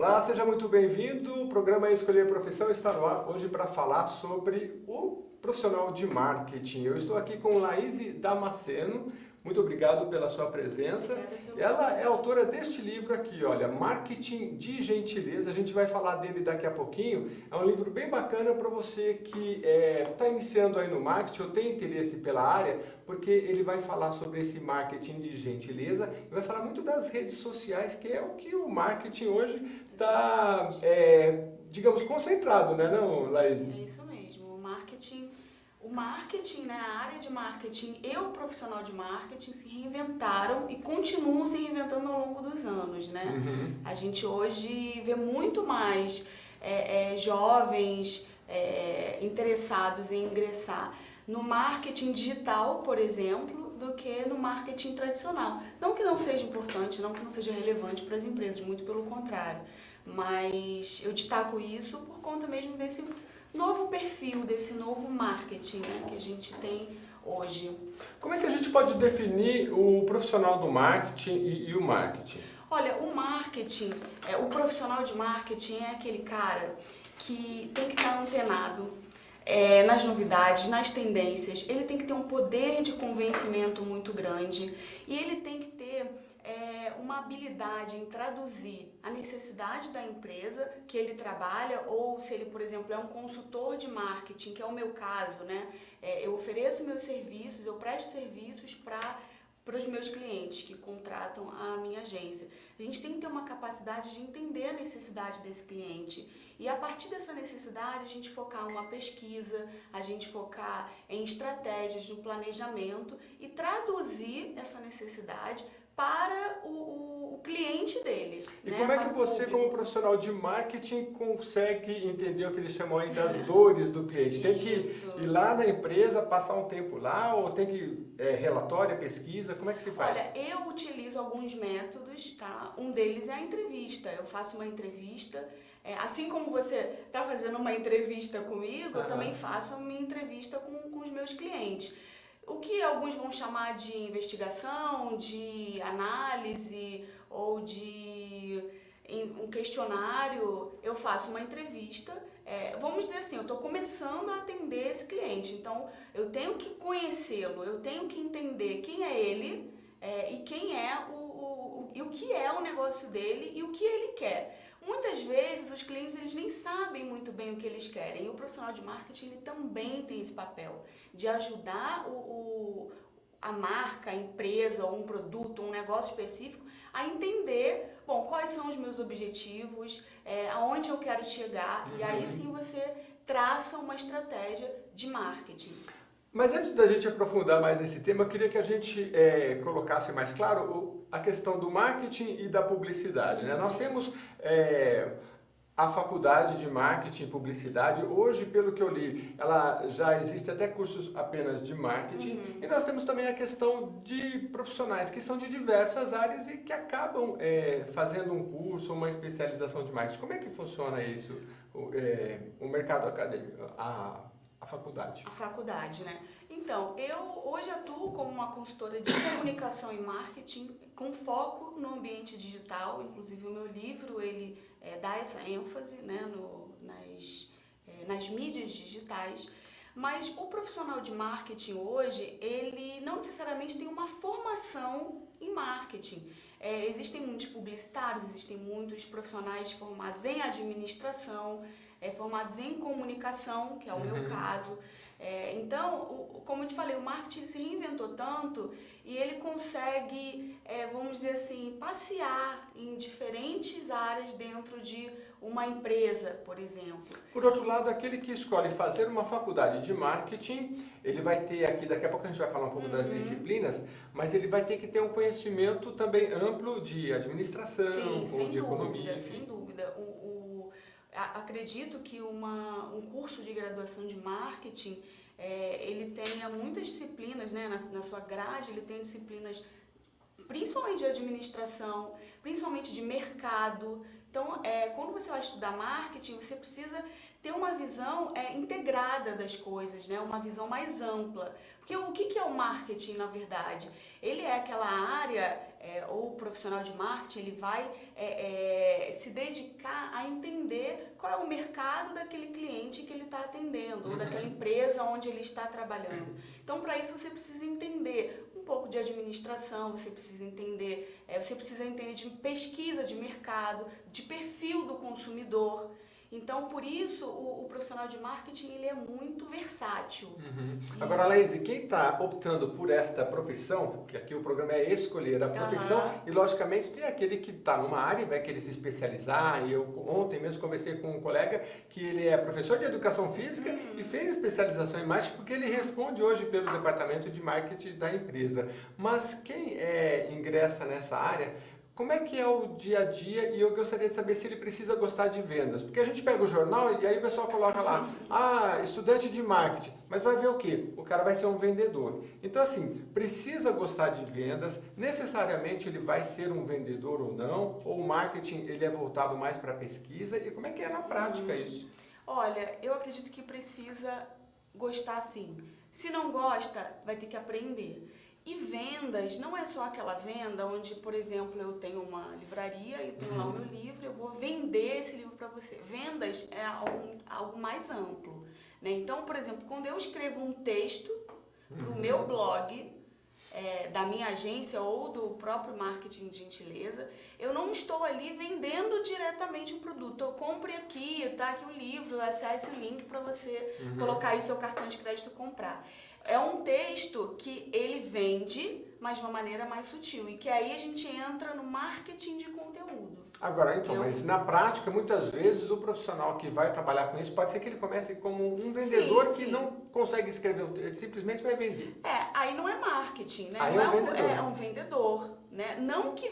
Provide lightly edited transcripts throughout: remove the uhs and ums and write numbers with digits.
Olá, seja muito bem-vindo. O programa Escolher Profissão está no ar hoje para falar sobre o profissional de marketing. Eu estou aqui com Laís Damasceno. Muito obrigado pela sua presença. Ela é autora deste livro aqui, olha, Marketing de Gentileza. A gente vai falar dele daqui a pouquinho. É um livro bem bacana para você que está iniciando aí no marketing ou tem interesse pela área, porque ele vai falar sobre esse marketing de gentileza e vai falar muito das redes sociais, que é o que o marketing hoje está, digamos, concentrado, né, não, Laís? É isso mesmo. O marketing, né, a área de marketing e o profissional de marketing se reinventaram e continuam se reinventando ao longo dos anos, né? A gente hoje vê muito mais jovens interessados em ingressar no marketing digital, por exemplo, do que no marketing tradicional. Não que não seja importante, não que não seja relevante para as empresas, muito pelo contrário. Mas eu destaco isso por conta mesmo desse novo perfil, desse novo marketing, né, que a gente tem hoje. Como é que a gente pode definir o profissional do marketing e o marketing? Olha, o marketing, o profissional de marketing é aquele cara que tem que estar antenado nas novidades, nas tendências. Ele tem que ter um poder de convencimento muito grande e ele tem que ter uma habilidade em traduzir a necessidade da empresa que ele trabalha, ou se ele, por exemplo, é um consultor de marketing, que é o meu caso, né? Eu ofereço meus serviços, eu presto serviços para os meus clientes que contratam a minha agência. A gente tem que ter uma capacidade de entender a necessidade desse cliente e, a partir dessa necessidade, a gente focar uma pesquisa, a gente focar em estratégias, no planejamento e traduzir essa necessidade para o cliente dele. E né? como é Para que o você, público. como profissional de marketing, consegue entender o que eles chamam aí das dores do cliente? Tem que Isso. ir lá na empresa, passar um tempo lá, ou tem que relatório, pesquisa? Como é que se faz? Olha, eu utilizo alguns métodos, tá? Um deles é a entrevista. Eu faço uma entrevista, assim como você está fazendo uma entrevista comigo, eu também faço a minha entrevista com os meus clientes. O que alguns vão chamar de investigação, de análise ou de um questionário, eu faço uma entrevista. Vamos dizer assim, eu estou começando a atender esse cliente, então eu tenho que conhecê-lo, eu tenho que entender quem é ele e quem é e o que é o negócio dele e o que ele quer. Muitas vezes os clientes eles nem sabem muito bem o que eles querem, e o profissional de marketing ele também tem esse papel de ajudar a marca, a empresa, ou um produto, um negócio específico a entender, bom, quais são os meus objetivos, aonde eu quero chegar, e aí sim você traça uma estratégia de marketing. Mas antes da gente aprofundar mais nesse tema, eu queria que a gente colocasse mais claro a questão do marketing e da publicidade, né? Nós temos a faculdade de marketing e publicidade. Hoje, pelo que eu li, ela já existe até cursos apenas de marketing. E nós temos também a questão de profissionais que são de diversas áreas e que acabam fazendo um curso ou uma especialização de marketing. Como é que funciona isso, o mercado acadêmico, a faculdade? A faculdade, né? Então, eu hoje atuo como uma consultora de comunicação e marketing com foco no ambiente digital. Inclusive, o meu livro, ele dá essa ênfase, né, nas mídias digitais. Mas o profissional de marketing hoje, ele não necessariamente tem uma formação em marketing. Existem muitos publicitários, existem muitos profissionais formados em administração, formados em comunicação, que é o meu caso. Então, como eu te falei, o marketing se reinventou tanto e ele consegue, vamos dizer assim, passear em diferentes áreas dentro de uma empresa, por exemplo. Por outro lado, aquele que escolhe fazer uma faculdade de marketing, ele vai ter aqui, daqui a pouco a gente vai falar um pouco das disciplinas, mas ele vai ter que ter um conhecimento também amplo de administração, Sim, ou de economia. sem dúvida. Acredito que um curso de graduação de marketing, ele tenha muitas disciplinas, né, na sua grade, ele tem disciplinas principalmente de administração, principalmente de mercado. Então, quando você vai estudar marketing, você precisa ter uma visão integrada das coisas, né? Uma visão mais ampla. Porque o que é o marketing, na verdade? Ele é aquela área, ou o profissional de marketing, ele vai se dedicar a entender qual é o mercado daquele cliente que ele está atendendo, ou daquela empresa onde ele está trabalhando. Então, para isso, você precisa entender um pouco de administração, você precisa entender de pesquisa de mercado, de perfil do consumidor. Então, por isso, o profissional de marketing ele é muito versátil. Agora, Laís, quem está optando por esta profissão, que aqui o programa é escolher a profissão, e logicamente tem aquele que está numa área e vai querer se especializar, e eu ontem mesmo conversei com um colega que ele é professor de educação física e fez especialização em marketing porque ele responde hoje pelo departamento de marketing da empresa. Mas quem ingressa nessa área, como é que é o dia a dia? E eu gostaria de saber se ele precisa gostar de vendas. Porque a gente pega o jornal e aí o pessoal coloca lá, estudante de marketing. Mas vai ver o quê? O cara vai ser um vendedor. Então, assim, precisa gostar de vendas. Necessariamente ele vai ser um vendedor ou não? Ou o marketing ele é voltado mais para pesquisa? E como é que é na prática isso? Olha, eu acredito que precisa gostar sim. Se não gosta, vai ter que aprender. E vendas não é só aquela venda onde, por exemplo, eu tenho uma livraria e tenho lá o meu livro, eu vou vender esse livro para você. Vendas é algo mais amplo, né? Então, por exemplo, quando eu escrevo um texto para o meu blog, da minha agência ou do próprio marketing de gentileza, eu não estou ali vendendo diretamente o produto. Eu compre aqui, tá aqui o livro, acesse o link para você colocar aí o seu cartão de crédito e comprar. É um texto que ele vende, mas de uma maneira mais sutil. E que aí a gente entra no marketing de conteúdo. Agora, então, mas na prática, muitas vezes o profissional que vai trabalhar com isso, pode ser que ele comece como um vendedor que não consegue escrever o texto, simplesmente vai vender. Aí não é marketing, né? Aí não é um vendedor. É um vendedor, né? Não que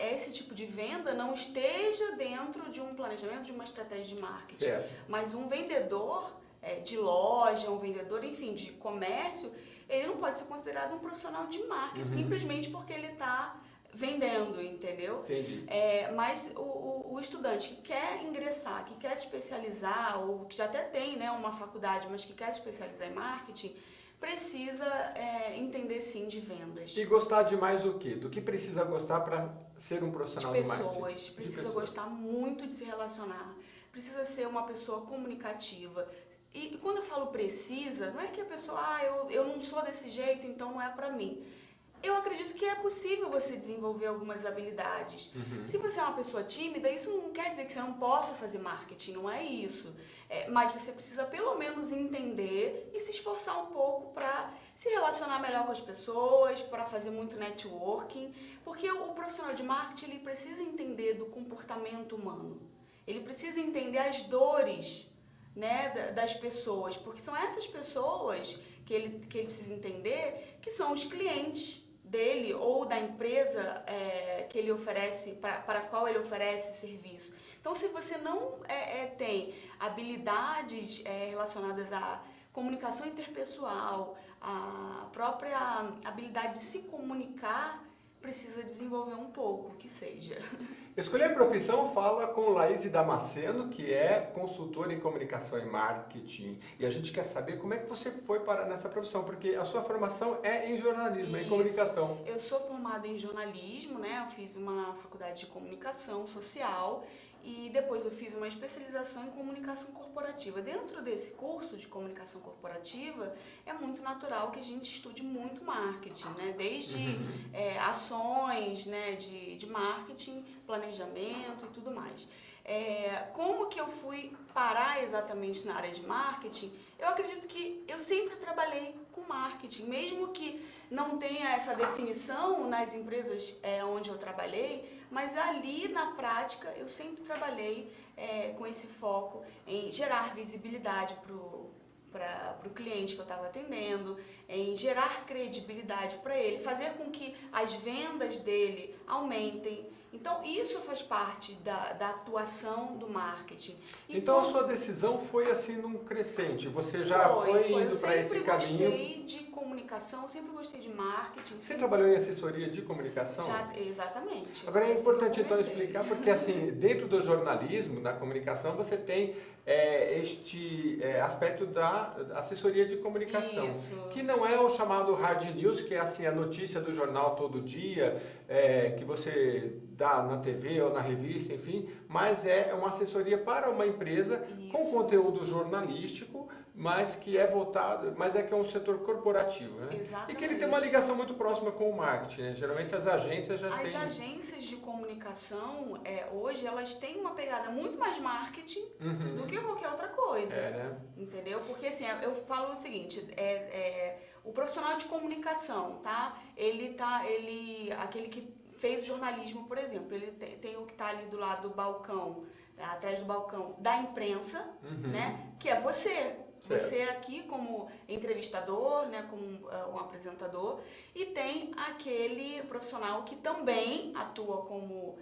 esse tipo de venda não esteja dentro de um planejamento, de uma estratégia de marketing. Certo. Mas um vendedor de loja, um vendedor, enfim, de comércio, ele não pode ser considerado um profissional de marketing, simplesmente porque ele está vendendo, entendeu? Entendi. Mas o estudante que quer ingressar, que quer se especializar, ou que já até tem, né, uma faculdade, mas que quer se especializar em marketing, precisa entender sim de vendas. E gostar de mais o quê? Do que precisa gostar para ser um profissional de marketing? Precisa gostar muito de se relacionar, precisa ser uma pessoa comunicativa. E quando eu falo precisa, não é que a pessoa, eu não sou desse jeito, então não é pra mim. Eu acredito que é possível você desenvolver algumas habilidades. Se você é uma pessoa tímida, isso não quer dizer que você não possa fazer marketing, não é isso. Mas você precisa pelo menos entender e se esforçar um pouco para se relacionar melhor com as pessoas, para fazer muito networking, porque o profissional de marketing ele precisa entender do comportamento humano. Ele precisa entender as dores, né, das pessoas, porque são essas pessoas que ele precisa entender que são os clientes dele ou da empresa que ele oferece, para a qual ele oferece serviço. Então, se você não tem habilidades relacionadas à comunicação interpessoal, a própria habilidade de se comunicar, precisa desenvolver um pouco, que seja. Escolher profissão fala com Laís Damasceno, que é consultora em comunicação e marketing. E a gente quer saber como é que você foi parar nessa profissão, porque a sua formação é em jornalismo, em comunicação. Eu sou formada em jornalismo, né? Eu fiz uma faculdade de comunicação social e depois eu fiz uma especialização em comunicação corporativa. Dentro desse curso de comunicação corporativa, é muito natural que a gente estude muito marketing, né? Desde ações, né, de marketing, planejamento e tudo mais. Como que eu fui parar exatamente na área de marketing? Eu acredito que eu sempre trabalhei com marketing, mesmo que não tenha essa definição nas empresas onde eu trabalhei, mas ali na prática eu sempre trabalhei com esse foco em gerar visibilidade para o cliente que eu estava atendendo, em gerar credibilidade para ele, fazer com que as vendas dele aumentem. Então, isso faz parte da atuação do marketing. Então, a sua decisão foi assim num crescente? Você já foi indo para esse caminho? Eu sempre gostei de comunicação. comunicação, eu sempre gostei de marketing. Você trabalhou em assessoria de comunicação? Exatamente. Agora é Assim importante que eu então comecei. explicar, porque assim, dentro do jornalismo, na comunicação, você tem este aspecto da assessoria de comunicação, Isso. que não é o chamado hard news, que é assim a notícia do jornal todo dia, que você dá na TV ou na revista, enfim, mas é uma assessoria para uma empresa com Isso. conteúdo jornalístico, mas que é voltado, mas que é um setor corporativo, né? Exatamente. E que ele tem uma ligação muito próxima com o marketing, né? Geralmente as agências já As têm... agências de comunicação, hoje, elas têm uma pegada muito mais marketing do que qualquer outra coisa. né? Entendeu? Porque assim, eu falo o seguinte, o profissional de comunicação, tá? Aquele que fez o jornalismo, por exemplo, ele tem o que está ali do lado do balcão, atrás do balcão da imprensa, né? Que é você. Certo. Você aqui como entrevistador, né, como um apresentador, e tem aquele profissional que também atua como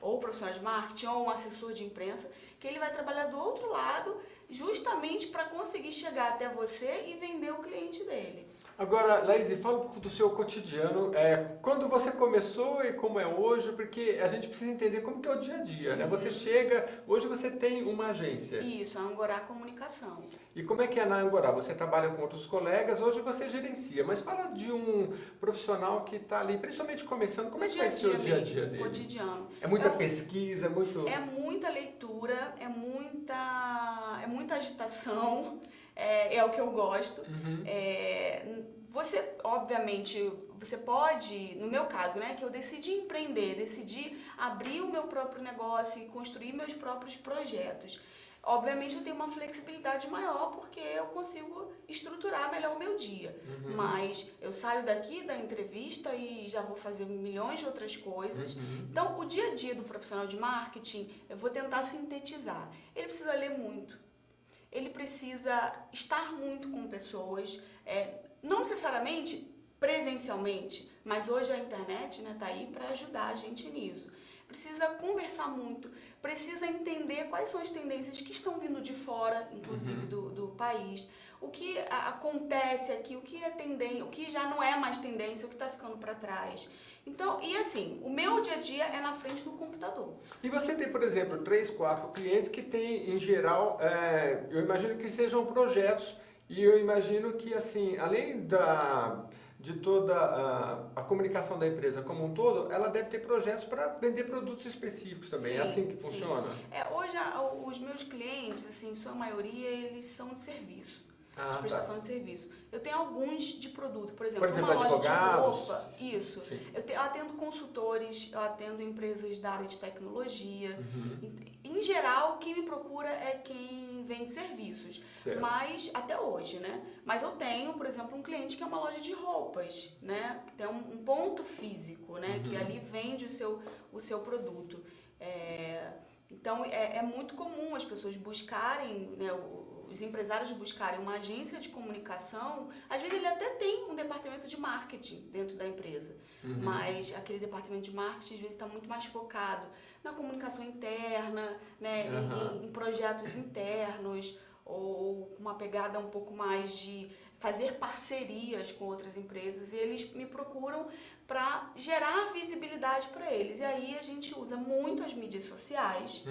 ou profissional de marketing ou um assessor de imprensa, que ele vai trabalhar do outro lado justamente para conseguir chegar até você e vender o cliente dele. Agora, Laís, fala um pouco do seu cotidiano, quando você começou e como é hoje, porque a gente precisa entender como que é o dia a dia, né? Você chega, hoje você tem uma agência. Isso, a Angorá Comunicação. E como é que é na Angorá? Você trabalha com outros colegas, hoje você gerencia, mas fala de um profissional que está ali, principalmente começando, como é que vai ser o dia a dia dele? Cotidiano. É muita pesquisa, é muito... É muita leitura, é muita agitação, é o que eu gosto. Você, obviamente, você pode, no meu caso, né, que eu decidi empreender, decidi abrir o meu próprio negócio e construir meus próprios projetos. Obviamente eu tenho uma flexibilidade maior porque eu consigo estruturar melhor o meu dia. Mas eu saio daqui da entrevista e já vou fazer milhões de outras coisas. Então, o dia a dia do profissional de marketing, eu vou tentar sintetizar. Ele precisa ler muito. Ele precisa estar muito com pessoas, não necessariamente presencialmente, mas hoje a internet está aí para ajudar a gente nisso. Precisa conversar muito, precisa entender quais são as tendências que estão vindo de fora, inclusive do país, o que acontece aqui, o que é tendência, o que já não é mais tendência, o que está ficando para trás. Então, e assim, o meu dia a dia é na frente do computador. E você tem, por exemplo, 3, 4 clientes que têm, em geral, eu imagino que sejam projetos, e eu imagino que, assim, além de toda a comunicação da empresa como um todo, ela deve ter projetos para vender produtos específicos também. Sim, é assim que sim. funciona? Hoje, os meus clientes, assim, em sua maioria, eles são de serviço. De prestação de serviço. Eu tenho alguns de produto, por exemplo, uma loja de roupa, isso. Eu atendo consultores, eu atendo empresas da área de tecnologia. Em geral, quem me procura é quem vende serviços. Certo. Mas, até hoje, né? Mas eu tenho, por exemplo, um cliente que é uma loja de roupas, né? Que tem um ponto físico, né? Que ali vende o seu produto. Então, é muito comum as pessoas buscarem, né, os empresários buscarem uma agência de comunicação. Às vezes ele até tem um departamento de marketing dentro da empresa, mas aquele departamento de marketing às vezes está muito mais focado na comunicação interna, né, em projetos internos, ou uma pegada um pouco mais de fazer parcerias com outras empresas, e eles me procuram para gerar visibilidade para eles. E aí a gente usa muito as mídias sociais.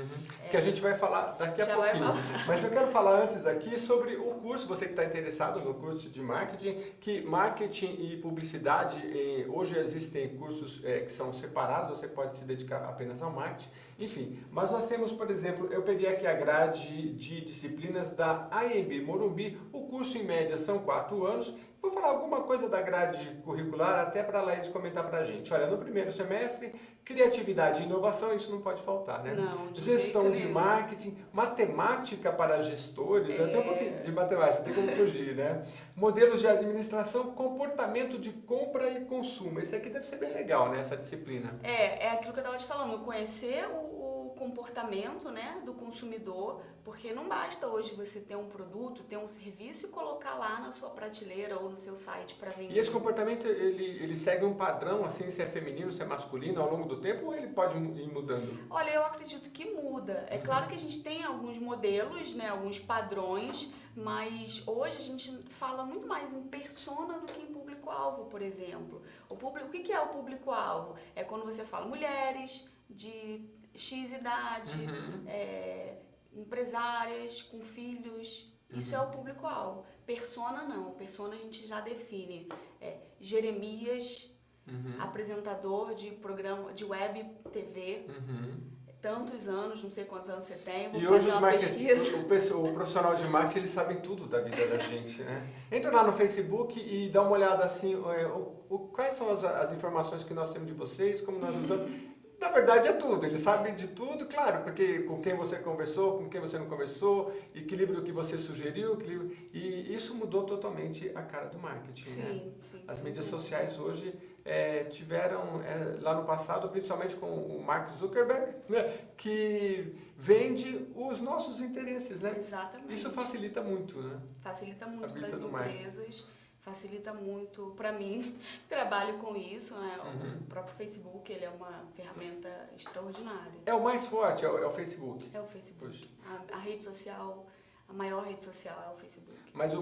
Que a gente vai falar daqui a pouquinho. Mas eu quero falar antes aqui sobre o curso, você que está interessado no curso de marketing, que marketing e publicidade, hoje existem cursos que são separados, você pode se dedicar apenas ao marketing, enfim. Mas nós temos, por exemplo, eu peguei aqui a grade de disciplinas da AMB Morumbi, o curso em média são 4 anos. Vou falar alguma coisa da grade curricular até para a Laís comentar para a gente. Olha, no primeiro semestre, criatividade e inovação, isso não pode faltar, né? Não, de gestão jeito de nenhum. marketing, matemática para gestores, até um pouquinho de matemática, tem como fugir, né? Modelos de administração, comportamento de compra e consumo. Esse aqui deve ser bem legal, né, essa disciplina. É aquilo que eu estava te falando, conhecer o comportamento, né, do consumidor, porque não basta hoje você ter um produto, ter um serviço e colocar lá na sua prateleira ou no seu site para vender. E esse comportamento, ele segue um padrão, assim, se é feminino, se é masculino, ao longo do tempo, ou ele pode ir mudando? Olha, eu acredito que muda. É claro que a gente tem alguns modelos, né, alguns padrões, Mas hoje a gente fala muito mais em persona do que em público-alvo, por exemplo. O que é o público-alvo? É quando você fala mulheres de X idade, empresárias com filhos. Isso é o público-alvo. Persona não. Persona a gente já define. Jeremias, apresentador de programa de web TV, tantos anos, não sei quantos anos você tem, vou fazer uma pesquisa. O profissional de marketing, eles sabem tudo da vida da gente, né? Entra lá no Facebook e dá uma olhada assim, quais são as informações que nós temos de vocês, como nós usamos. Na verdade é tudo, eles sabem de tudo, claro, porque com quem você conversou, com quem você não conversou, e que livro que você sugeriu, e isso mudou totalmente a cara do marketing, sim, né? Sim. As mídias sociais hoje tiveram, lá no passado, principalmente com o Mark Zuckerberg, né, que vende os nossos interesses, né? Exatamente. Isso facilita muito, né? Facilita muito para as empresas. Facilita muito para mim, trabalho com isso, né? O próprio Facebook, ele é uma ferramenta extraordinária. É o mais forte, é o Facebook. É o Facebook. A rede social, a maior rede social é o Facebook. Mas o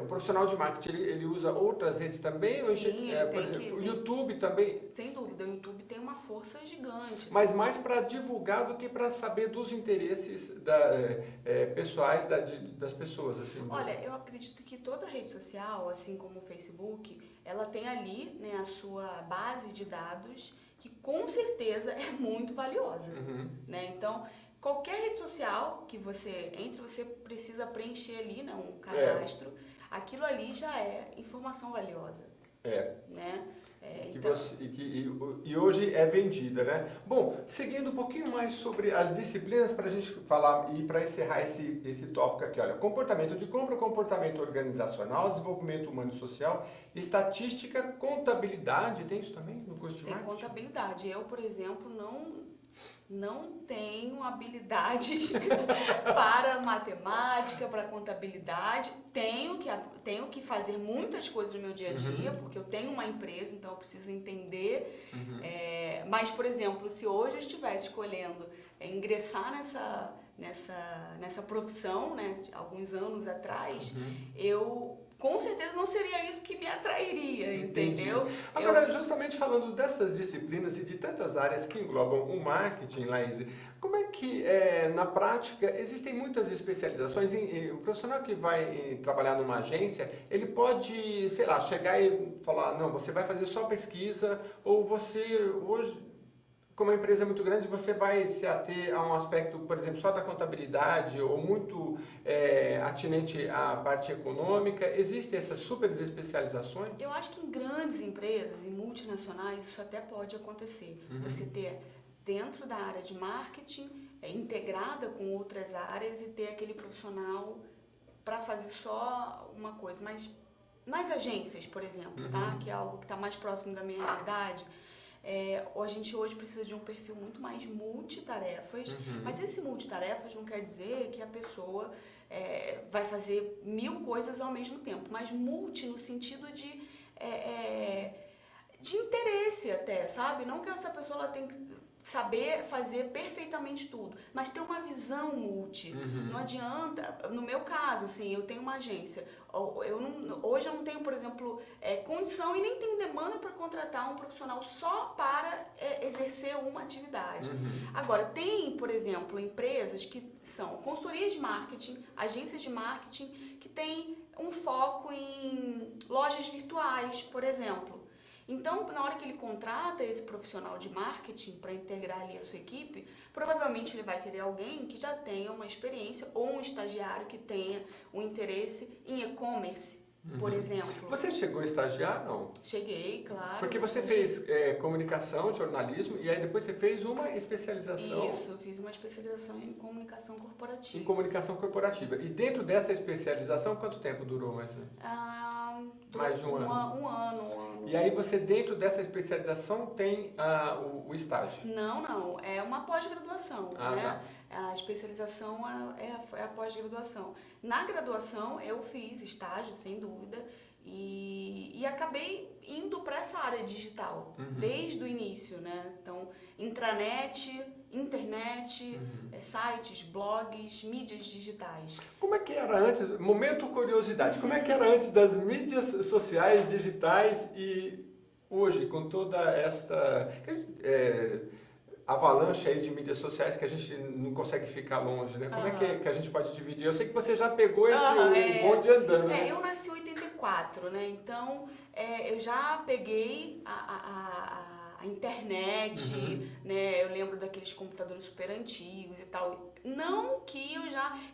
profissional de marketing, ele usa outras redes também? Sim, ele por exemplo, o YouTube também? Sem dúvida, o YouTube tem uma força gigante. Mas mais para divulgar do que para saber dos interesses pessoais das pessoas. Assim. Olha, eu acredito que toda rede social, assim como o Facebook, ela tem ali, né, a sua base de dados, que com certeza é muito valiosa. Né? Então, qualquer rede social que você entre, você precisa preencher ali, né, um cadastro. Aquilo ali já é informação valiosa. Né? E hoje é vendida, né? Bom, seguindo um pouquinho mais sobre as disciplinas para a gente falar e para encerrar esse tópico aqui, olha, comportamento de compra, comportamento organizacional, desenvolvimento humano e social, estatística, contabilidade, tem isso também no curso de marketing? Tem contabilidade. Eu, por exemplo, não tenho habilidades para matemática, para contabilidade. Tenho que fazer muitas coisas no meu dia a dia, porque eu tenho uma empresa, então eu preciso entender. Mas, por exemplo, se hoje eu estivesse escolhendo ingressar nessa profissão, né, alguns anos atrás, eu com certeza não seria isso que me atrairia, entendeu? Agora, justamente falando dessas disciplinas e de tantas áreas que englobam o marketing, Laís, como é que, na prática, existem muitas especializações? O profissional que vai trabalhar numa agência, ele pode, sei lá, chegar e falar, não, você vai fazer só pesquisa, ou você, hoje, como a empresa é muito grande, você vai se ater a um aspecto, por exemplo, só da contabilidade ou muito atinente à parte econômica? Existem essas super especializações? Eu acho que em grandes empresas e multinacionais isso até pode acontecer. Você ter dentro da área de marketing, integrada com outras áreas e ter aquele profissional para fazer só uma coisa. Mas nas agências, por exemplo, tá? Que é algo que está mais próximo da minha realidade, a gente hoje precisa de um perfil muito mais multitarefas, mas esse multitarefas não quer dizer que a pessoa vai fazer 1000 coisas ao mesmo tempo, mas multi no sentido de interesse até, sabe? Não que essa pessoa ela tem que saber fazer perfeitamente tudo, mas ter uma visão multi. Não adianta, no meu caso, assim, eu tenho uma agência, hoje eu não tenho, por exemplo, condição e nem tenho demanda para contratar um profissional só para exercer uma atividade. Agora, tem, por exemplo, empresas que são consultorias de marketing, agências de marketing, que têm um foco em lojas virtuais, por exemplo. Então, na hora que ele contrata esse profissional de marketing para integrar ali a sua equipe, provavelmente ele vai querer alguém que já tenha uma experiência ou um estagiário que tenha um interesse em e-commerce, por exemplo. Você chegou a estagiar, não? Cheguei, claro. Porque você fez comunicação, jornalismo, e aí depois você fez uma especialização... Isso, eu fiz uma especialização em comunicação corporativa. Em comunicação corporativa. E dentro dessa especialização, quanto tempo durou mais? Mais de um ano? Um ano. E aí você, dentro dessa especialização, tem o estágio? Não. É uma pós-graduação, né? Tá. A especialização é a pós-graduação. Na graduação, eu fiz estágio, sem dúvida, e acabei indo para essa área digital, desde o início, né? Então, intranet, internet, sites, blogs, mídias digitais. Como é que era antes, momento curiosidade, como é que era antes das mídias sociais, digitais e hoje, com toda esta avalanche aí de mídias sociais que a gente não consegue ficar longe, né? Como é que a gente pode dividir? Eu sei que você já pegou esse bonde andando, né? Eu nasci em 84, né? Então, eu já peguei a internet, né? Eu lembro daqueles computadores super antigos e tal. Não que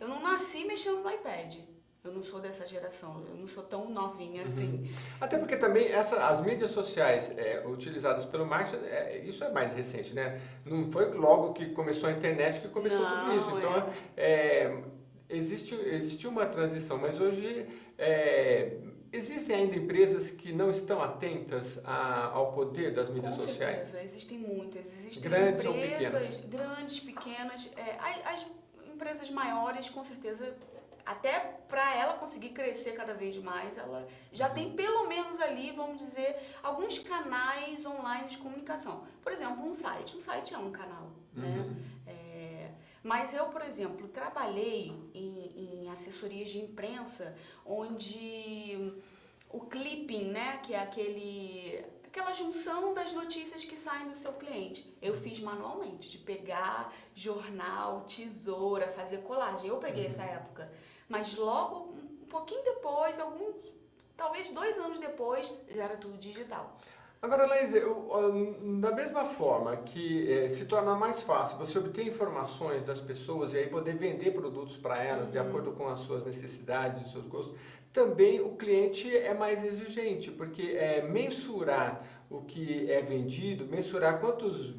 eu não nasci mexendo no iPad. Eu não sou dessa geração, eu não sou tão novinha assim. Até porque também as mídias sociais utilizadas pelo marketing, isso é mais recente, né? Não foi logo que começou a internet que começou tudo isso. Então, existiu uma transição, mas hoje existem ainda empresas que não estão atentas ao poder das mídias sociais? Com certeza, existem muitas. Existem grandes empresas, grandes, pequenas. As empresas maiores, com certeza, até para ela conseguir crescer cada vez mais, ela já tem pelo menos ali, vamos dizer, alguns canais online de comunicação. Por exemplo, um site. Um site é um canal, né? Mas eu, por exemplo, trabalhei em assessorias de imprensa, onde o clipping, né, que é aquela junção das notícias que saem do seu cliente, eu fiz manualmente, de pegar jornal, tesoura, fazer colagem. Eu peguei essa época. Mas logo, um pouquinho depois, talvez 2 anos depois, já era tudo digital. Agora, Laís, da mesma forma que se torna mais fácil você obter informações das pessoas e aí poder vender produtos para elas de acordo com as suas necessidades, os seus gostos, também o cliente é mais exigente, porque mensurar o que é vendido, mensurar quantas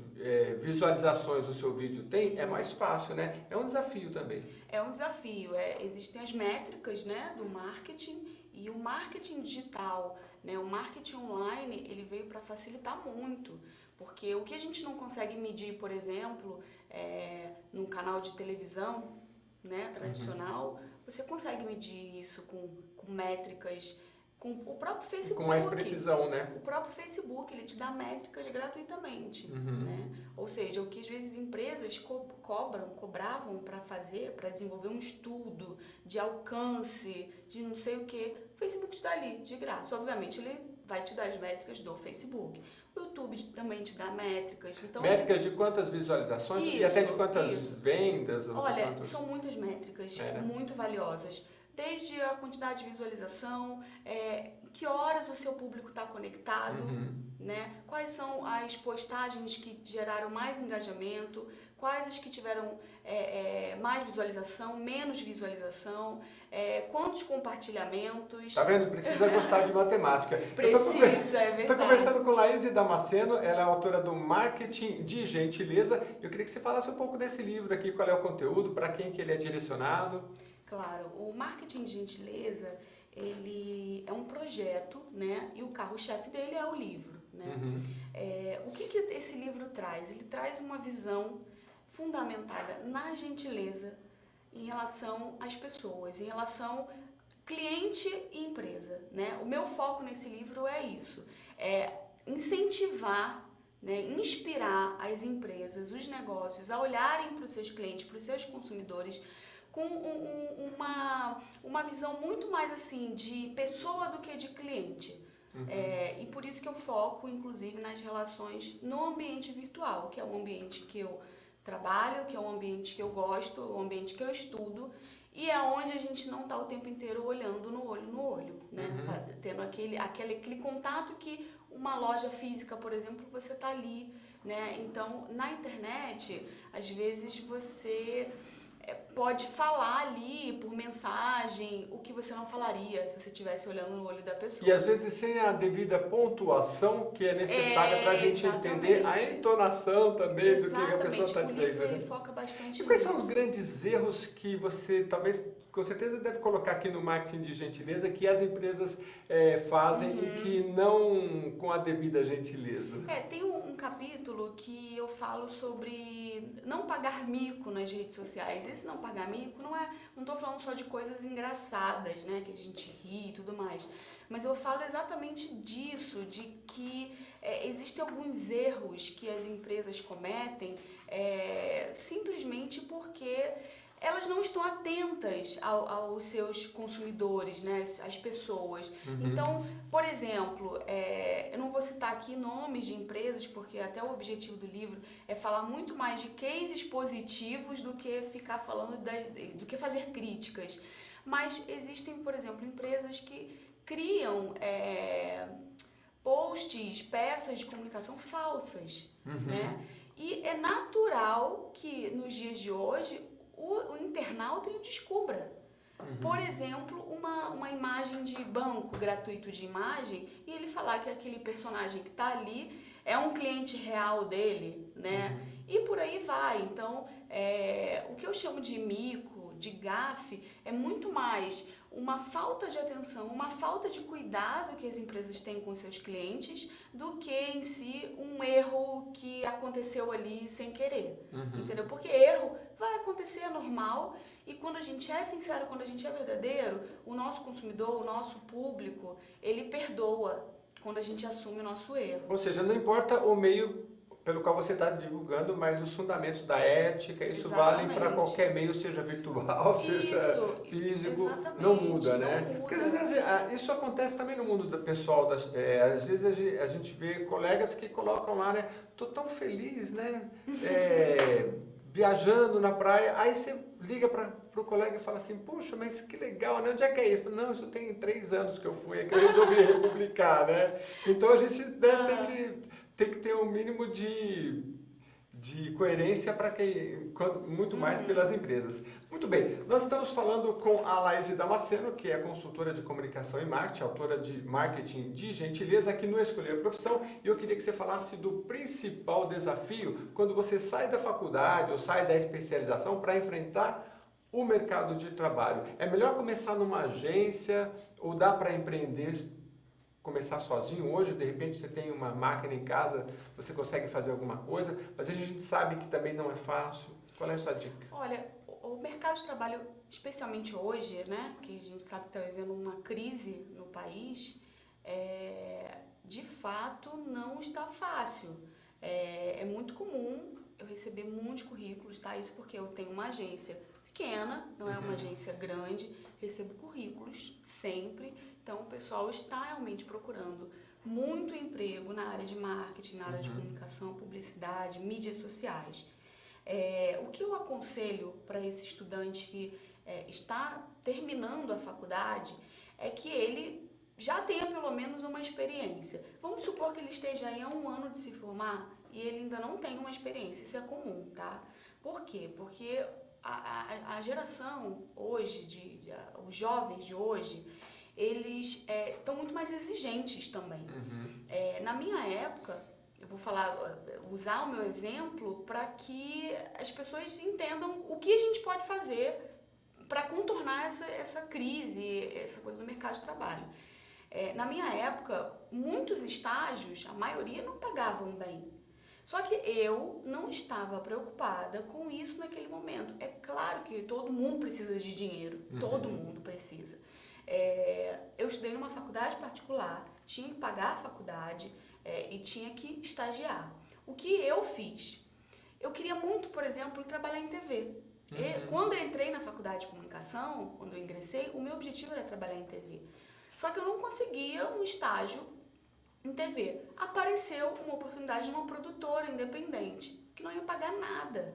visualizações o seu vídeo tem, é mais fácil, né? É um desafio também. É um desafio. Existem as métricas, né, do marketing e o marketing digital, né? O marketing online, ele veio para facilitar muito, porque o que a gente não consegue medir, por exemplo, num canal de televisão, né, tradicional, você consegue medir isso com métricas, com o próprio Facebook. Com mais precisão, né? O próprio Facebook, ele te dá métricas gratuitamente, né? Ou seja, o que às vezes empresas cobravam para desenvolver um estudo de alcance, de não sei o que, o Facebook te dá ali, de graça. Obviamente, ele vai te dar as métricas do Facebook. O YouTube também te dá métricas. Então, métricas de quantas visualizações e até de quantas vendas? Olha, são muitas métricas, muito valiosas. Desde a quantidade de visualização, que horas o seu público está conectado, né? Quais são as postagens que geraram mais engajamento, quais as que tiveram mais visualização, menos visualização, quantos compartilhamentos. Tá vendo? Precisa gostar de matemática. Precisa, é verdade. Estou conversando com Laís Damasceno, ela é autora do Marketing de Gentileza. Eu queria que você falasse um pouco desse livro aqui, qual é o conteúdo, para quem que ele é direcionado. Claro, o Marketing de Gentileza, ele é um projeto, né? E o carro-chefe dele é o livro, né? O que esse livro traz? Ele traz uma visão fundamentada na gentileza em relação às pessoas, em relação cliente e empresa, né? O meu foco nesse livro é isso, incentivar, né, inspirar as empresas, os negócios a olharem para os seus clientes, para os seus consumidores, com uma visão muito mais assim de pessoa do que de cliente. E por isso que eu foco, inclusive, nas relações no ambiente virtual, que é o ambiente que eu trabalho, que é o ambiente que eu gosto, o ambiente que eu estudo, e é onde a gente não está o tempo inteiro olhando no olho, né? Tendo aquele contato que uma loja física, por exemplo, você está ali, né? Então, na internet, às vezes você pode falar ali por mensagem o que você não falaria se você estivesse olhando no olho da pessoa. E às vezes sem a devida pontuação que é necessária para a gente entender a entonação também do que a pessoa está dizendo. O livro ele foca bastante nisso. E quais são os grandes erros que você talvez, com certeza, deve colocar aqui no marketing de gentileza que as empresas fazem e que não com a devida gentileza? Tem um capítulo que eu falo sobre não pagar mico nas redes sociais. Esse não pagar mico não estou falando só de coisas engraçadas, né, que a gente ri e tudo mais, mas eu falo exatamente disso, de que existem alguns erros que as empresas cometem simplesmente porque elas não estão atentas aos seus consumidores, né, às pessoas. Então, por exemplo, eu não vou citar aqui nomes de empresas, porque até o objetivo do livro é falar muito mais de cases positivos do que ficar falando, do que fazer críticas. Mas existem, por exemplo, empresas que criam posts, peças de comunicação falsas, né? E é natural que nos dias de hoje o internauta ele descubra. Por exemplo, uma imagem de banco gratuito de imagem e ele falar que aquele personagem que está ali é um cliente real dele, né? E por aí vai. Então, o que eu chamo de mico, de gafe, é muito mais uma falta de atenção, uma falta de cuidado que as empresas têm com seus clientes do que em si um erro que aconteceu ali sem querer, entendeu? Porque erro vai acontecer, é normal, e quando a gente é sincero, quando a gente é verdadeiro, o nosso consumidor, o nosso público, ele perdoa quando a gente assume o nosso erro. Ou seja, não importa o meio pelo qual você está divulgando, mas os fundamentos da ética, isso valem para qualquer meio, seja virtual, seja físico, não muda, né? Porque às vezes isso acontece também no mundo pessoal, às vezes a gente vê colegas que colocam lá, né? Tô tão feliz, né? Viajando na praia, aí você liga para o colega e fala assim, puxa, mas que legal, né? Onde é que é isso? Não, isso tem 3 anos que eu fui, é que eu resolvi republicar, né? Então a gente tem que ter um mínimo de coerência para muito mais pelas empresas. Muito bem, nós estamos falando com a Laís Damasceno, que é consultora de comunicação e marketing, autora de Marketing de Gentileza aqui no Escolher a Profissão, e eu queria que você falasse do principal desafio quando você sai da faculdade ou sai da especialização para enfrentar o mercado de trabalho. É melhor começar numa agência ou dá para empreender, começar sozinho? Hoje, de repente, você tem uma máquina em casa, você consegue fazer alguma coisa, mas a gente sabe que também não é fácil. Qual é a sua dica? Olha, o mercado de trabalho, especialmente hoje, né, que a gente sabe que está vivendo uma crise no país, de fato não está fácil. É muito comum eu receber muitos currículos, tá? Isso porque eu tenho uma agência pequena, não é uma agência grande, recebo currículos sempre. Então, o pessoal está realmente procurando muito emprego na área de marketing, na área de comunicação, publicidade, mídias sociais. O que eu aconselho para esse estudante que está terminando a faculdade é que ele já tenha pelo menos uma experiência. Vamos supor que ele esteja aí há 1 ano de se formar e ele ainda não tem uma experiência. Isso é comum, tá? Por quê? Porque a geração hoje, os jovens de hoje, eles estão muito mais exigentes também. Na minha época, eu vou usar o meu exemplo para que as pessoas entendam o que a gente pode fazer para contornar essa crise, essa coisa do mercado de trabalho. Na minha época, muitos estágios, a maioria não pagavam bem. Só que eu não estava preocupada com isso naquele momento. É claro que todo mundo precisa de dinheiro, todo mundo precisa. Eu estudei numa faculdade particular, tinha que pagar a faculdade e tinha que estagiar. O que eu fiz? Eu queria muito, por exemplo, trabalhar em TV. Quando eu entrei na faculdade de comunicação, quando eu ingressei, o meu objetivo era trabalhar em TV. Só que eu não conseguia um estágio em TV. Apareceu uma oportunidade de uma produtora independente, que não ia pagar nada.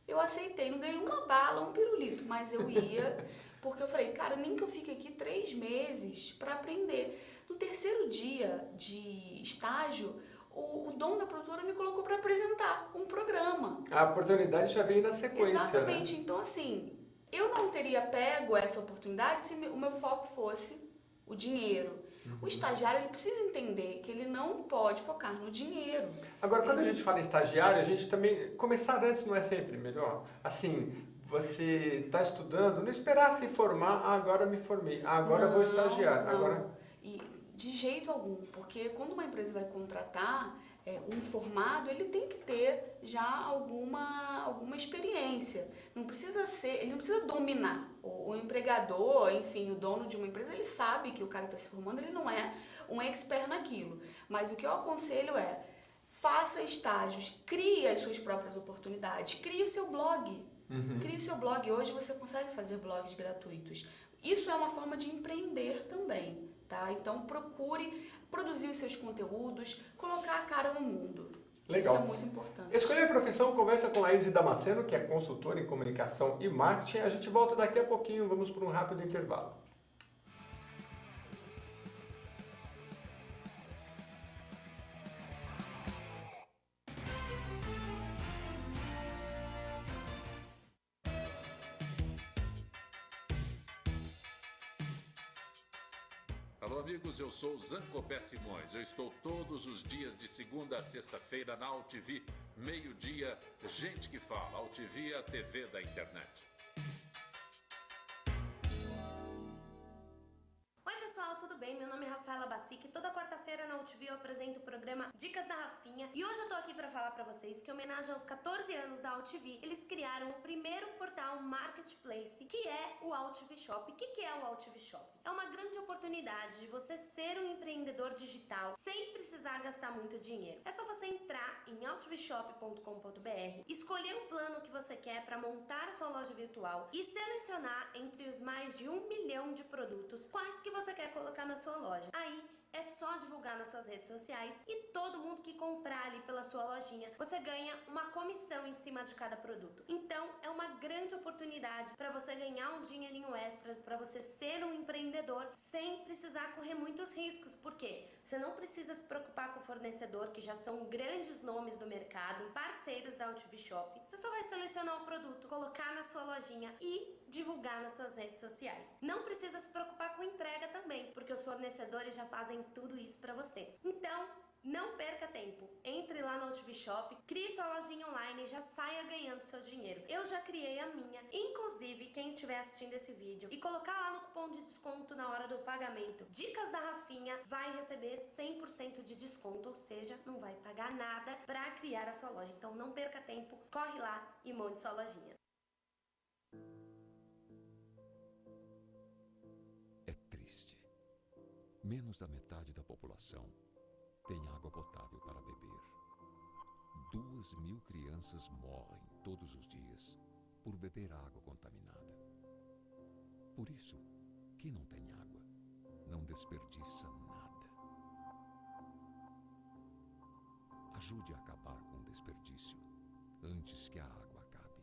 Eu aceitei, não ganhei uma bala, um pirulito, mas eu ia, porque eu falei, cara, nem que eu fique aqui 3 meses para aprender. No 3º dia de estágio, o dono da produtora me colocou para apresentar um programa. A oportunidade já veio na sequência, exatamente, né? Então assim, eu não teria pego essa oportunidade se o meu foco fosse o dinheiro. O estagiário, ele precisa entender que ele não pode focar no dinheiro. Agora, quando a gente fala em estagiário, a gente também... Começar antes não é sempre melhor? Assim, você está estudando, não esperar se formar, agora me formei, agora vou estagiar. Não. Agora... E de jeito algum, porque quando uma empresa vai contratar, um formado, ele tem que ter já alguma experiência. Ele não precisa dominar. O empregador, enfim, o dono de uma empresa, ele sabe que o cara está se formando, ele não é um expert naquilo. Mas o que eu aconselho é, faça estágios, crie as suas próprias oportunidades, crie o seu blog. Crie o seu blog. Hoje você consegue fazer blogs gratuitos. Isso é uma forma de empreender também, tá? Então procure produzir os seus conteúdos, colocar a cara no mundo. Legal. Isso é muito importante. Escolher a profissão, conversa com Laís Damasceno, que é consultora em comunicação e marketing. A gente volta daqui a pouquinho, vamos para um rápido intervalo. Alô, amigos, eu sou Zancopé Simões. Eu estou todos os dias de segunda a sexta-feira na AltV, meio-dia, gente que fala. AltV é a TV da internet. Oi pessoal, tudo bem? Meu nome é Rafaela Bacic. Toda quarta-feira na AltV eu apresento o programa Dicas da Rafinha. E hoje eu tô aqui pra falar pra vocês que, em homenagem aos 14 anos da AltV, eles criaram o primeiro portal marketplace, que é o AltV Shop. O que é o AltV Shop? É uma grande oportunidade de você ser um empreendedor digital sem precisar gastar muito dinheiro. É só você entrar em altvshop.com.br, escolher o plano que você quer para montar a sua loja virtual e selecionar entre os mais de 1 milhão de produtos quais que você quer colocar na sua loja. Aí é só divulgar nas suas redes sociais e todo mundo que comprar ali pela sua lojinha, você ganha uma comissão em cima de cada produto. Então é uma grande oportunidade para você ganhar um dinheirinho extra, para você ser um empreendedor sem precisar correr muitos riscos. Por quê? Você não precisa se preocupar com o fornecedor, que já são grandes nomes do mercado, parceiros da AltV Shop. Você só vai selecionar o produto, colocar na sua lojinha e divulgar nas suas redes sociais. Não precisa se preocupar com entrega também, porque os fornecedores já fazem tudo isso para você. Então, não perca tempo. Entre lá no AltV Shop, crie sua lojinha online e já saia ganhando seu dinheiro. Eu já criei a minha. Inclusive, quem estiver assistindo esse vídeo e colocar lá no cupom de desconto na hora do pagamento Dicas da Rafinha, vai receber 100% de desconto, ou seja, não vai pagar nada para criar a sua loja. Então não perca tempo, corre lá e monte sua lojinha. É triste. Menos da metade da população tem água potável para beber. 2.000 crianças morrem todos os dias por beber água contaminada. Por isso, quem não tem água não desperdiça nada. Ajude a acabar com o desperdício antes que a água acabe.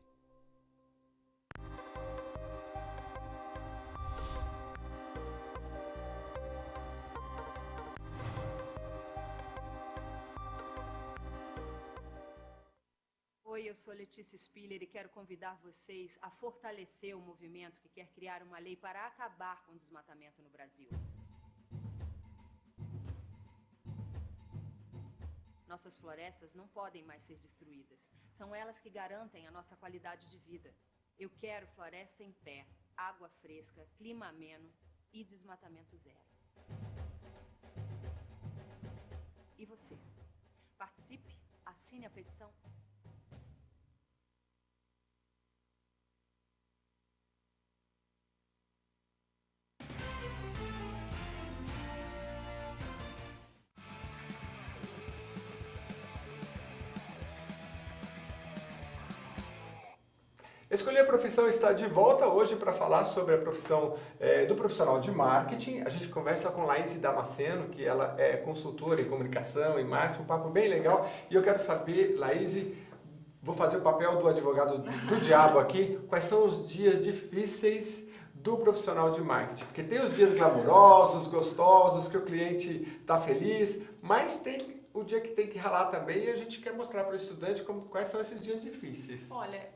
Oi, eu sou Letícia Spiller e quero convidar vocês a fortalecer o movimento que quer criar uma lei para acabar com o desmatamento no Brasil. Nossas florestas não podem mais ser destruídas. São elas que garantem a nossa qualidade de vida. Eu quero floresta em pé, água fresca, clima ameno e desmatamento zero. E você? Participe, assine a petição. Escolher a Profissão está de volta hoje para falar sobre a profissão do profissional de marketing. A gente conversa com Laís Damasceno, que ela é consultora em comunicação e marketing, um papo bem legal. E eu quero saber, Laís, vou fazer o papel do advogado do diabo aqui, quais são os dias difíceis do profissional de marketing? Porque tem os dias glamurosos, gostosos, que o cliente está feliz, mas tem o dia que tem que ralar também e a gente quer mostrar para o estudante quais são esses dias difíceis. Olha,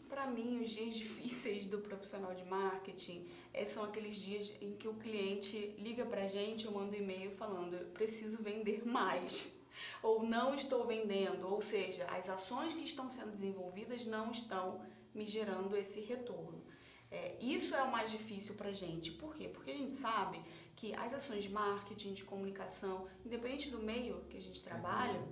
para mim, os dias difíceis do profissional de marketing são aqueles dias em que o cliente liga para a gente ou manda um e-mail falando: eu preciso vender mais, ou não estou vendendo, ou seja, as ações que estão sendo desenvolvidas não estão me gerando esse retorno. Isso é o mais difícil para a gente. Por quê? Porque a gente sabe que as ações de marketing, de comunicação, independente do meio que a gente trabalha,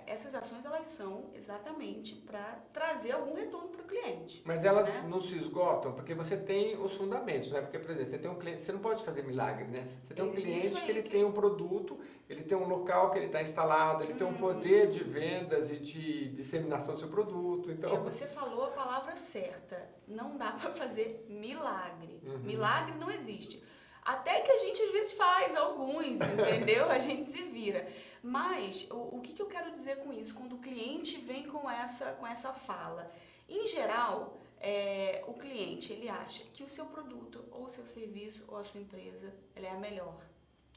essas ações elas são exatamente para trazer algum retorno para o cliente. Mas elas né? não se esgotam, porque você tem os fundamentos, né? Porque, por exemplo, você tem um cliente, você não pode fazer milagre, né? Você tem um cliente que ele tem um produto, ele tem um local que ele está instalado, ele tem um poder de vendas e de disseminação do seu produto, então... Você falou a palavra certa, não dá para fazer milagre. Milagre não existe. Até que a gente às vezes faz alguns, entendeu? A gente se vira. Mas o que eu quero dizer com isso? Quando o cliente vem com essa fala. Em geral, o cliente ele acha que o seu produto, ou o seu serviço, ou a sua empresa, ela é a melhor.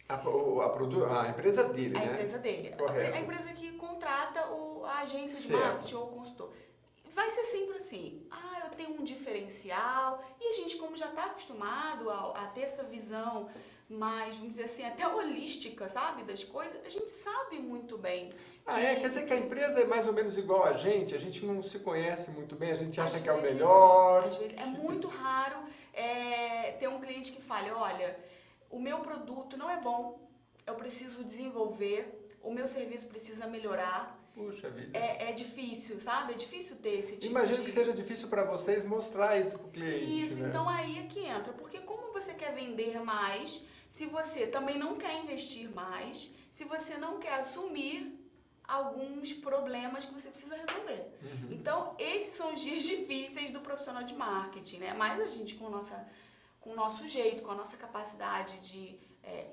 A empresa dele, né? A empresa dele. Correto. A empresa que contrata a agência de Certo. marketing ou o consultor. Vai ser sempre assim, eu tenho um diferencial, e a gente, como já está acostumado a ter essa visão mais, vamos dizer assim, até holística, sabe, das coisas, a gente sabe muito bem. Quer dizer que a empresa é mais ou menos igual a gente não se conhece muito bem, a gente acha Às que é o vezes, melhor. às vezes, é muito raro ter um cliente que fale, olha, o meu produto não é bom, eu preciso desenvolver, o meu serviço precisa melhorar. Puxa vida. É difícil, sabe? É difícil ter esse tipo Imagino que seja difícil para vocês mostrar isso para o cliente. Isso, né? então aí é que entra. Porque como você quer vender mais, se você também não quer investir mais, se você não quer assumir alguns problemas que você precisa resolver. Então, esses são os dias difíceis do profissional de marketing, né? Mas a gente, com o nosso jeito, com a nossa capacidade de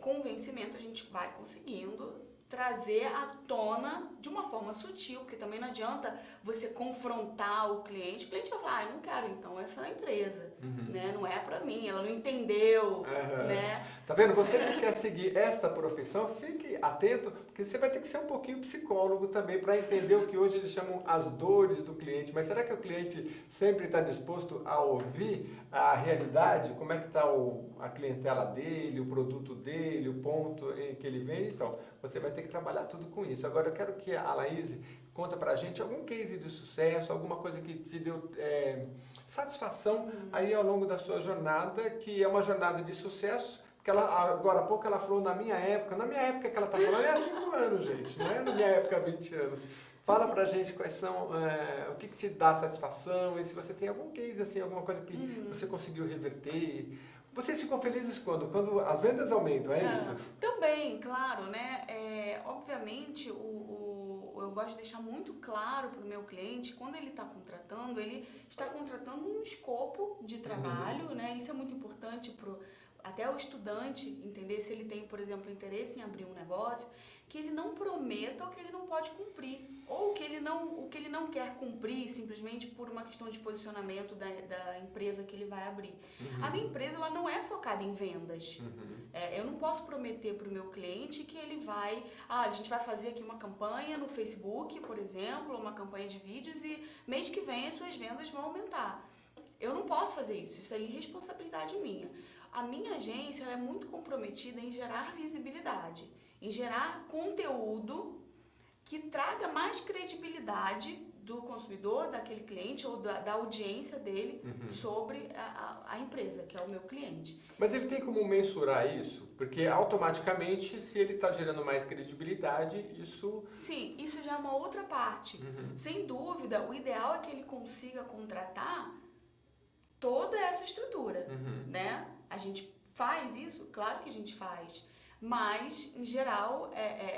convencimento, a gente vai conseguindo trazer à tona de uma forma sutil, porque também não adianta você confrontar o cliente vai falar, eu não quero então essa empresa, né? Não é pra mim, ela não entendeu, né? Tá vendo? Você que quer seguir esta profissão, fique atento, porque você vai ter que ser um pouquinho psicólogo também para entender o que hoje eles chamam as dores do cliente. Mas será que o cliente sempre está disposto a ouvir a realidade? Como é que está a clientela dele, o produto dele, o ponto em que ele vende? Então, você vai ter que trabalhar tudo com isso. Agora, eu quero que a Laís conta pra gente algum case de sucesso, alguma coisa que te deu satisfação aí ao longo da sua jornada, que é uma jornada de sucesso, porque agora há pouco ela falou na minha época que ela está falando é há 5 anos, gente, não é na minha época há 20 anos. Fala pra gente quais são, o que te dá satisfação, e se você tem algum case, assim, alguma coisa que você conseguiu reverter. Vocês ficam felizes quando? Quando as vendas aumentam, é isso? Também, claro, né? Obviamente, eu gosto de deixar muito claro para o meu cliente, quando ele está contratando um escopo de trabalho, né? Isso é muito importante até o estudante entender se ele tem, por exemplo, interesse em abrir um negócio, que ele não prometa o que ele não pode cumprir, ou o que ele não quer cumprir simplesmente por uma questão de posicionamento da empresa que ele vai abrir. A minha empresa ela não é focada em vendas. Eu não posso prometer para o meu cliente que ele vai... a gente vai fazer aqui uma campanha no Facebook, por exemplo, uma campanha de vídeos e mês que vem as suas vendas vão aumentar. Eu não posso fazer isso é irresponsabilidade minha. A minha agência ela é muito comprometida em gerar visibilidade, em gerar conteúdo que traga mais credibilidade do consumidor, daquele cliente ou da audiência dele sobre a empresa, que é o meu cliente. Mas ele tem como mensurar isso? Porque automaticamente, se ele está gerando mais credibilidade, isso... Sim, isso já é uma outra parte. Sem dúvida, o ideal é que ele consiga contratar toda essa estrutura, né? A gente faz isso? Claro que a gente faz. Mas, em geral,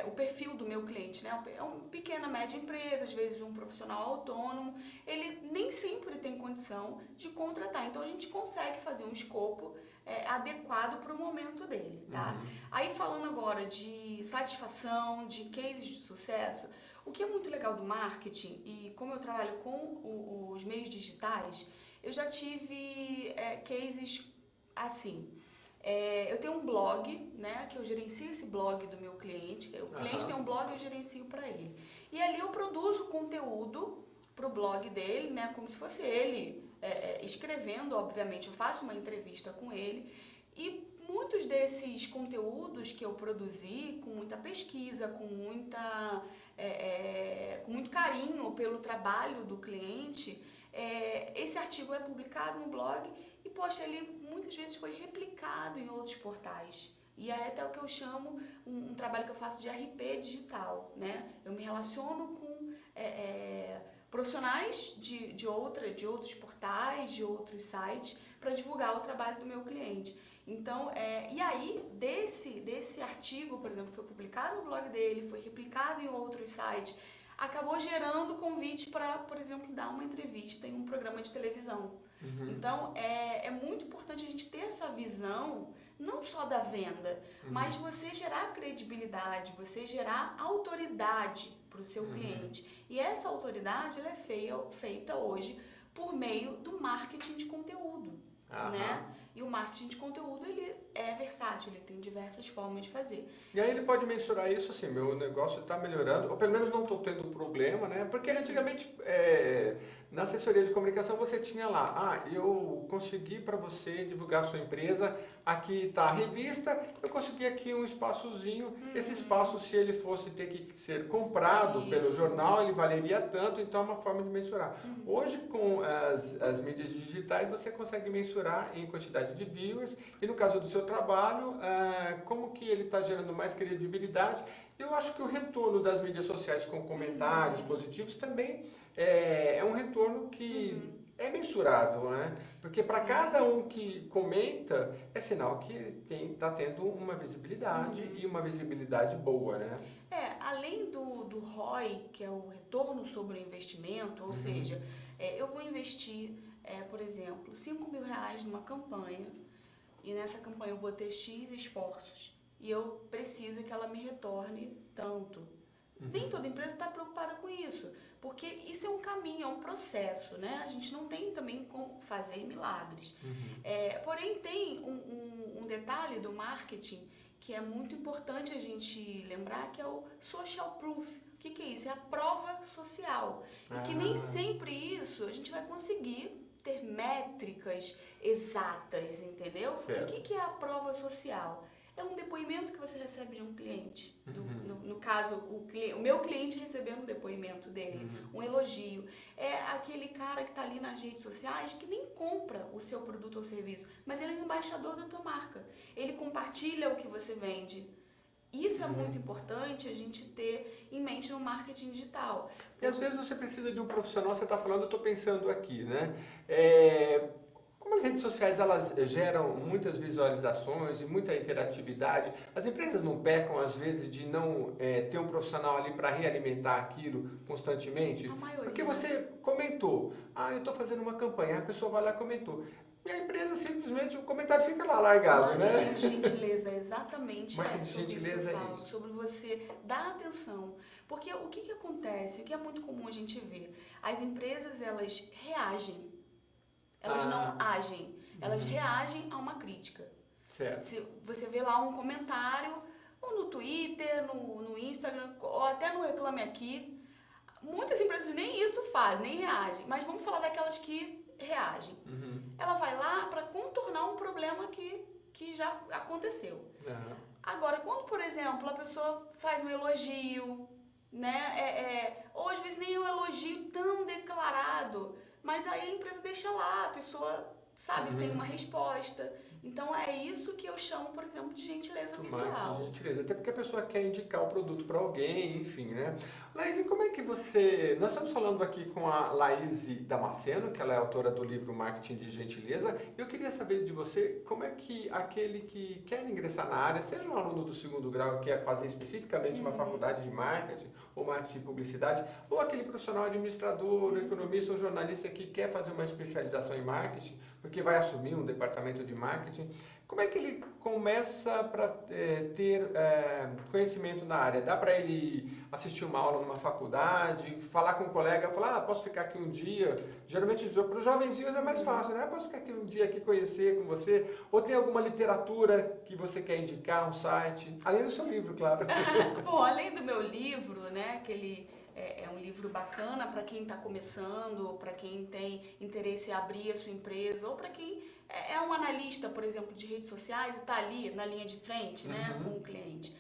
o perfil do meu cliente, né? É uma pequena, média empresa, às vezes um profissional autônomo, ele nem sempre tem condição de contratar. Então, a gente consegue fazer um escopo adequado para o momento dele, tá? Aí, falando agora de satisfação, de cases de sucesso, o que é muito legal do marketing, e como eu trabalho com os meios digitais, eu já tive cases assim... eu tenho um blog, né, que eu gerencio esse blog do meu cliente. O cliente tem um blog e eu gerencio para ele. E ali eu produzo conteúdo para o blog dele, né, como se fosse ele escrevendo, obviamente. Eu faço uma entrevista com ele e muitos desses conteúdos que eu produzi com muita pesquisa, com muito carinho pelo trabalho do cliente, esse artigo é publicado no blog e, poxa, ele muitas vezes foi replicado em outros portais. E é até o que eu chamo um trabalho que eu faço de RP digital, né? Eu me relaciono com profissionais de outros portais, de outros sites, para divulgar o trabalho do meu cliente. Então, e aí, desse artigo, por exemplo, foi publicado no blog dele, foi replicado em outros sites, acabou gerando convite para, por exemplo, dar uma entrevista em um programa de televisão. Então, é muito importante a gente ter essa visão, não só da venda, mas você gerar credibilidade, você gerar autoridade para o seu cliente. E essa autoridade ela é feita hoje por meio do marketing de conteúdo. Né? E o marketing de conteúdo ele é versátil, ele tem diversas formas de fazer. E aí ele pode mensurar isso assim, meu negócio está melhorando, ou pelo menos não estou tendo problema, né? Porque antigamente na assessoria de comunicação você tinha lá, eu consegui para você divulgar a sua empresa, aqui está a revista, eu consegui aqui um espaçozinho, esse espaço se ele fosse ter que ser comprado pelo jornal, ele valeria tanto, então é uma forma de mensurar. Hoje com as mídias digitais você consegue mensurar em quantidade de viewers e no caso do seu trabalho, como que ele está gerando mais credibilidade. Eu acho que o retorno das mídias sociais com comentários positivos também é um retorno que é mensurável, né? Porque para cada um que comenta, é sinal que ele está tendo uma visibilidade e uma visibilidade boa, né? Além do ROI, que é o retorno sobre o investimento, ou seja, eu vou investir, por exemplo, R$5.000 numa campanha, e nessa campanha eu vou ter X esforços, e eu preciso que ela me retorne tanto. Nem toda empresa está preocupada com isso, porque isso é um caminho, é um processo, né? A gente não tem também como fazer milagres. Porém, tem um detalhe do marketing que é muito importante a gente lembrar, que é o social proof. O que é isso? É a prova social. E que nem sempre isso a gente vai conseguir ter métricas exatas, entendeu? Certo. O que é a prova social? É um depoimento que você recebe de um cliente. No caso, o meu cliente recebendo um depoimento dele, um elogio. É aquele cara que está ali nas redes sociais que nem compra o seu produto ou serviço, mas ele é um embaixador da tua marca. Ele compartilha o que você vende. Isso é muito importante a gente ter em mente no marketing digital. E às vezes você precisa de um profissional, você está falando, eu estou pensando aqui, né? Como as redes sociais elas geram muitas visualizações e muita interatividade, as empresas não pecam às vezes de não ter um profissional ali para realimentar aquilo constantemente? A maioria. Porque você comentou, eu estou fazendo uma campanha, a pessoa vai lá e comentou. E a empresa simplesmente, o comentário fica lá largado, né? Marketing de gentileza é exatamente Marketing de sobre isso que gentileza eu é falo, isso. sobre você dar atenção. Porque o que acontece, o que é muito comum a gente ver, as empresas elas reagem. Elas não agem, elas reagem a uma crítica. Certo. Se você vê lá um comentário, ou no Twitter, no Instagram, ou até no Reclame Aqui, muitas empresas nem isso fazem, nem reagem. Mas vamos falar daquelas que reagem. Ela vai lá para contornar um problema que já aconteceu. Agora, quando, por exemplo, a pessoa faz um elogio, né? Ou às vezes nem é um elogio tão declarado, mas aí a empresa deixa lá, a pessoa, sabe, sem uma resposta. Então é isso que eu chamo, por exemplo, de gentileza virtual. Marketing de gentileza, até porque a pessoa quer indicar o produto para alguém, enfim, né? Laís, e como é que você... Nós estamos falando aqui com a Laís Damasceno, que ela é autora do livro Marketing de Gentileza. Eu queria saber de você como é que aquele que quer ingressar na área, seja um aluno do 2º grau que quer fazer especificamente uma faculdade de marketing ou marketing de publicidade, ou aquele profissional administrador, economista ou jornalista que quer fazer uma especialização em marketing, porque vai assumir um departamento de marketing, como é que ele começa para ter conhecimento na área? Dá para ele assistir uma aula numa faculdade, falar com um colega, falar, posso ficar aqui um dia? Geralmente para os jovenzinhos é mais fácil, né? Posso ficar aqui um dia aqui conhecer com você? Ou tem alguma literatura que você quer indicar, um site? Além do seu livro, claro. Bom, além do meu livro, né, que ele é um livro bacana para quem está começando, para quem tem interesse em abrir a sua empresa, ou para quem é um analista, por exemplo, de redes sociais e está ali na linha de frente, né, com o cliente.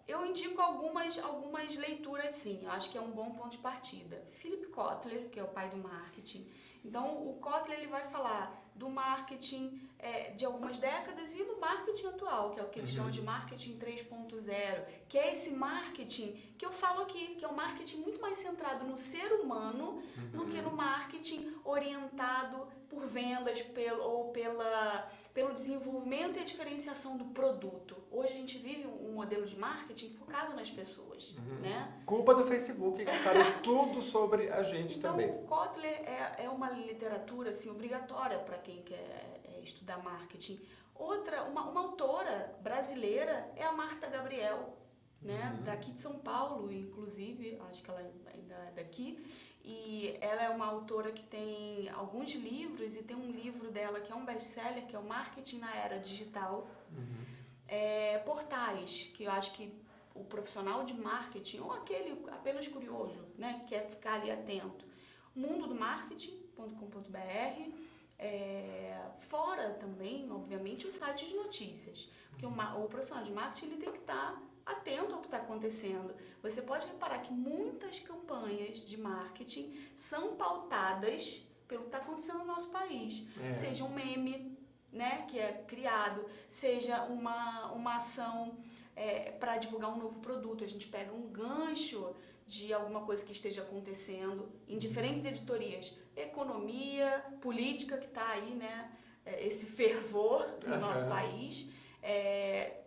Eu indico algumas leituras, sim. Eu acho que é um bom ponto de partida. Philip Kotler, que é o pai do marketing. Então, o Kotler ele vai falar do marketing de algumas décadas e do marketing atual, que é o que eles chamam de marketing 3.0, que é esse marketing que eu falo aqui, que é um marketing muito mais centrado no ser humano do que no marketing orientado por vendas pelo desenvolvimento e a diferenciação do produto. Hoje a gente vive um modelo de marketing focado nas pessoas, né? Culpa do Facebook, que sabe tudo sobre a gente também. Então, o Kotler é uma literatura assim, obrigatória para quem quer estudar marketing. Outra, uma autora brasileira é a Marta Gabriel, né? Daqui de São Paulo, inclusive, acho que ela ainda é daqui. E ela é uma autora que tem alguns livros, e tem um livro dela que é um best-seller, que é o Marketing na Era Digital. Portais, que eu acho que o profissional de marketing, ou aquele apenas curioso, né, que quer ficar ali atento, mundodomarketing.com.br, fora também, obviamente, os sites de notícias, porque o profissional de marketing ele tem que estar atento ao que está acontecendo. Você pode reparar que muitas campanhas de marketing são pautadas pelo que está acontecendo no nosso país, seja um meme, né, que é criado, seja uma ação para divulgar um novo produto. A gente pega um gancho de alguma coisa que esteja acontecendo em diferentes editorias, economia, política, que está aí, né, esse fervor no nosso país,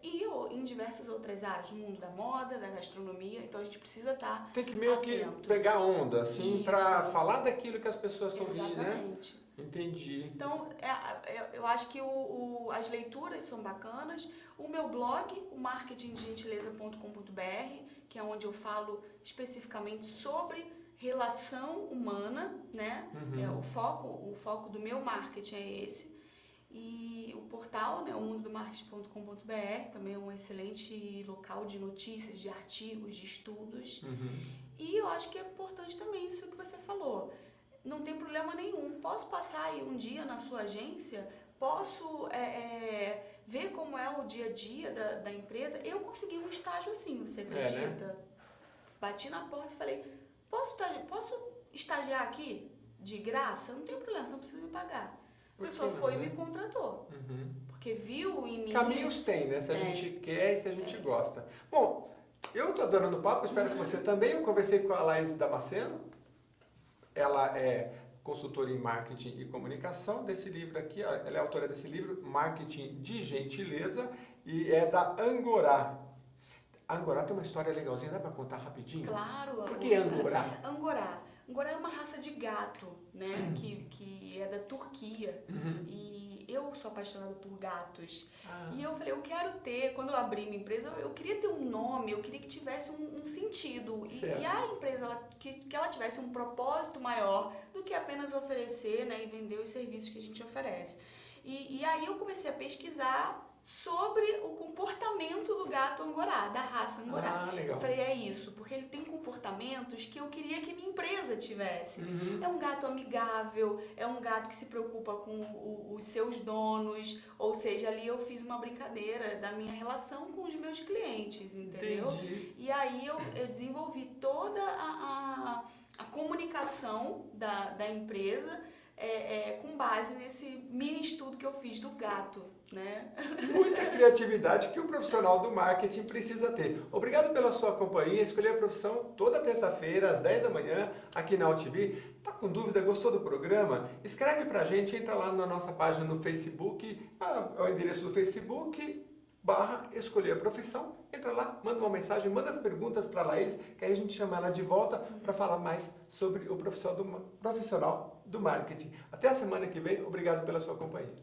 e em diversas outras áreas, no mundo da moda, da gastronomia. Então a gente precisa estar tem que meio atento. que pegar onda, assim, para falar daquilo que as pessoas estão vendo, né? Exatamente. Entendi. Então, eu acho que as leituras são bacanas. O meu blog, o marketingdegentileza.com.br, que é onde eu falo especificamente sobre relação humana, né? O foco do meu marketing é esse. E o portal, né, o mundodomarketing.com.br, também é um excelente local de notícias, de artigos, de estudos. E eu acho que é importante também isso que você falou. Não tem problema nenhum. Posso passar aí um dia na sua agência, posso ver como é o dia a dia da empresa. Eu consegui um estágio assim, você acredita? Né? Bati na porta e falei, posso estagiar aqui de graça? Não tem problema, você não precisa me pagar. A pessoa foi e me contratou. Porque viu em mim... Caminhos tem, né? Se a gente quer e se a gente gosta. Bom, eu tô adorando o papo, espero que você também. Eu conversei com a Laís Damasceno. Ela é consultora em marketing e comunicação desse livro aqui. Ela é autora desse livro, Marketing de Gentileza, e é da Angorá. Angorá tem uma história legalzinha, dá para contar rapidinho? Claro. Por que Angorá? Angorá é uma raça de gato, né? Que é da Turquia. E eu sou apaixonada por gatos. E eu falei, eu quero ter, quando eu abri minha empresa, eu queria ter um nome, eu queria que tivesse um sentido. E a empresa, que ela tivesse um propósito maior do que apenas oferecer, né, e vender os serviços que a gente oferece. E aí eu comecei a pesquisar sobre o comportamento do gato angorá, da raça angorá. Legal. Eu falei, é isso, porque ele tem comportamentos que eu queria que minha empresa tivesse. É um gato amigável, é um gato que se preocupa com os seus donos, ou seja, ali eu fiz uma brincadeira da minha relação com os meus clientes, entendeu? Entendi. E aí eu desenvolvi toda a comunicação da empresa com base nesse mini estudo que eu fiz do gato, né? Muita criatividade que o profissional do marketing precisa ter. Obrigado pela sua companhia. Escolhi a profissão toda terça-feira, às 10 da manhã, aqui na UTV. Tá com dúvida? Gostou do programa? Escreve pra gente, entra lá na nossa página no Facebook, é o endereço do Facebook, /escolher a profissão. Entra lá, manda uma mensagem, manda as perguntas para a Laís, que aí a gente chama ela de volta para falar mais sobre o profissional do marketing. Até a semana que vem. Obrigado pela sua companhia.